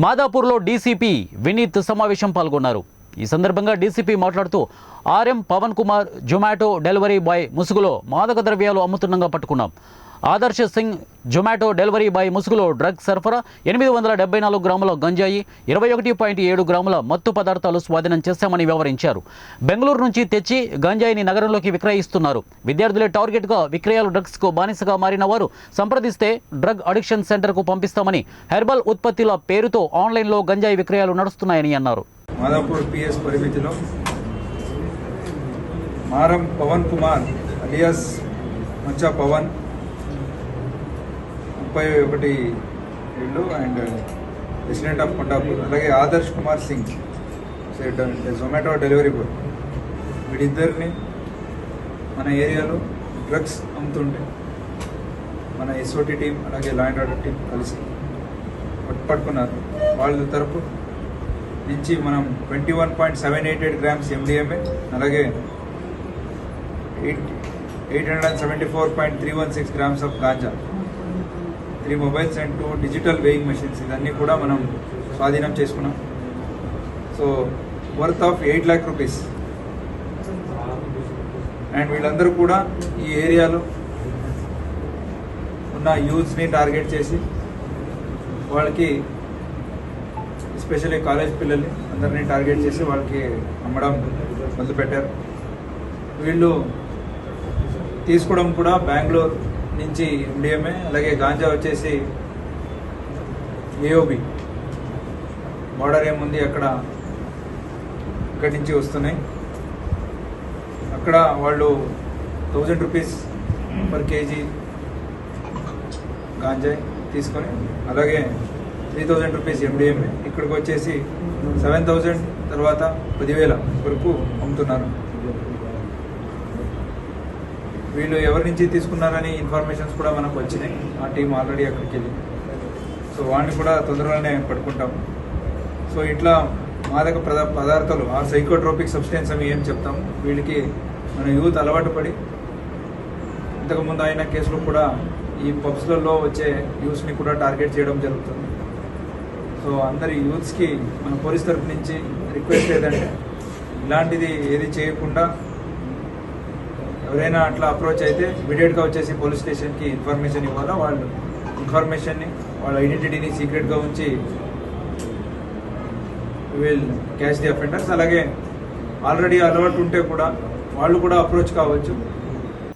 మాదాపూర్లో DCP Vineet సమావేశం పాల్గొన్నారు. ఈ సందర్భంగా డీసీపీ మాట్లాడుతూ RM Pavan Kumar Zomato delivery boy ముసుగులో మాదక ద్రవ్యాలు అమ్ముతుండగా పట్టుకున్నాం. ఆదర్శ్ సింగ్ జొమాటో డెలివరీ బాయ్ ముసుగులో డ్రగ్ సరఫరా 874 గ్రాముల గంజాయి 21.7 గ్రాముల మత్తు పదార్థాలు స్వాధీనం చేశామని వివరించారు. బెంగళూరు నుంచి తెచ్చి గంజాయిని నగరంలోకి విక్రయిస్తున్నారు. విద్యార్థులే టార్గెట్గా విక్రయాలు డ్రగ్స్కు బానిసగా మారిన వారు సంప్రదిస్తే డ్రగ్ అడిక్షన్ సెంటర్కు పంపిస్తామని, హెర్బల్ ఉత్పత్తుల పేరుతో ఆన్లైన్లో గంజాయి విక్రయాలు నడుస్తున్నాయని అన్నారు. మాదాపూర్ పిఎస్ పరిమితిలో మారం పవన్ కుమార్ అలియాస్ మచ్చా పవన్ 31 ఏళ్ళు అండ్ రెసిడెంట్ ఆఫ్ కొండాపూర్, అలాగే ఆదర్శ్ కుమార్ సింగ్ జొమాటో డెలివరీ బాయ్, వీడిద్దరిని మన ఏరియాలో డ్రగ్స్ అమ్ముతుంటే మన ఎస్ఓటి టీం అలాగే లా అండ్ ఆర్డర్ టీం కలిసి పట్టుకున్నారు. వాళ్ళ తరపు నుంచి మనం 21.788 గ్రామ్స్ MDMA, అలాగే 874.316 grams of ganja, 3 mobiles and 2 digital weighing machines, ఇవన్నీ కూడా మనం స్వాధీనం చేసుకున్నాం. So worth of 8 lakh rupees. And వీళ్ళందరూ కూడా ఈ ఏరియాలో ఉన్న యూత్స్ని టార్గెట్ చేసి వాళ్ళకి, ఎస్పెషల్లీ కాలేజ్ పిల్లల్ని అందరినీ టార్గెట్ చేసి వాళ్ళకి అమ్మడం మొదలుపెట్టారు. వీళ్ళు తీసుకోవడం కూడా బెంగళూరు నుంచి MDMA, అలాగే గాంజా వచ్చేసి AOB బార్డర్ ఏముంది అక్కడ, ఇక్కడి నుంచి వస్తున్నాయి. అక్కడ వాళ్ళు 1000 రూపీస్ పర్ కేజీ గాంజాయి తీసుకొని, అలాగే 3000 రూపీస్ MDMA, ఇక్కడికి వచ్చేసి 7000 తర్వాత 10,000 వరకు అమ్ముతున్నారు. వీళ్ళు ఎవరి నుంచి తీసుకున్నారని ఇన్ఫర్మేషన్స్ కూడా మనకు వచ్చినాయి. ఆ టీం ఆల్రెడీ అక్కడికి వెళ్ళి, సో వాడిని కూడా తొందరగానే పట్టుకుంటాము. సో ఇట్లా మాదక పదార్థాలు, ఆ సైకోట్రోపిక్ సబ్స్టెన్స్ అని ఏం చెప్తాము, వీళ్ళకి మన యూత్ అలవాటు పడి, ఇంతకుముందు అయిన కేసులో కూడా ఈ పబ్స్లలో వచ్చే యూత్స్ని కూడా టార్గెట్ చేయడం జరుగుతుంది. సో అందరి యూత్స్కి మన పోలీస్ తరఫు నుంచి రిక్వెస్ట్ ఏదంటే, ఇలాంటిది ఏది చేయకుండా ఎవరైనా అట్లా అప్రోచ్ అయితే ఇమీడియట్గా వచ్చేసి పోలీస్ స్టేషన్కి ఇన్ఫర్మేషన్ ఇవ్వాలా. వాళ్ళు ఇన్ఫర్మేషన్ని, వాళ్ళ ఐడెంటిటీని సీక్రెట్గా ఉంచి విల్ క్యాచ్ ది అఫెండర్స్. అలాగే ఆల్రెడీ అలవాటు ఉంటే కూడా వాళ్ళు కూడా అప్రోచ్ కావచ్చు.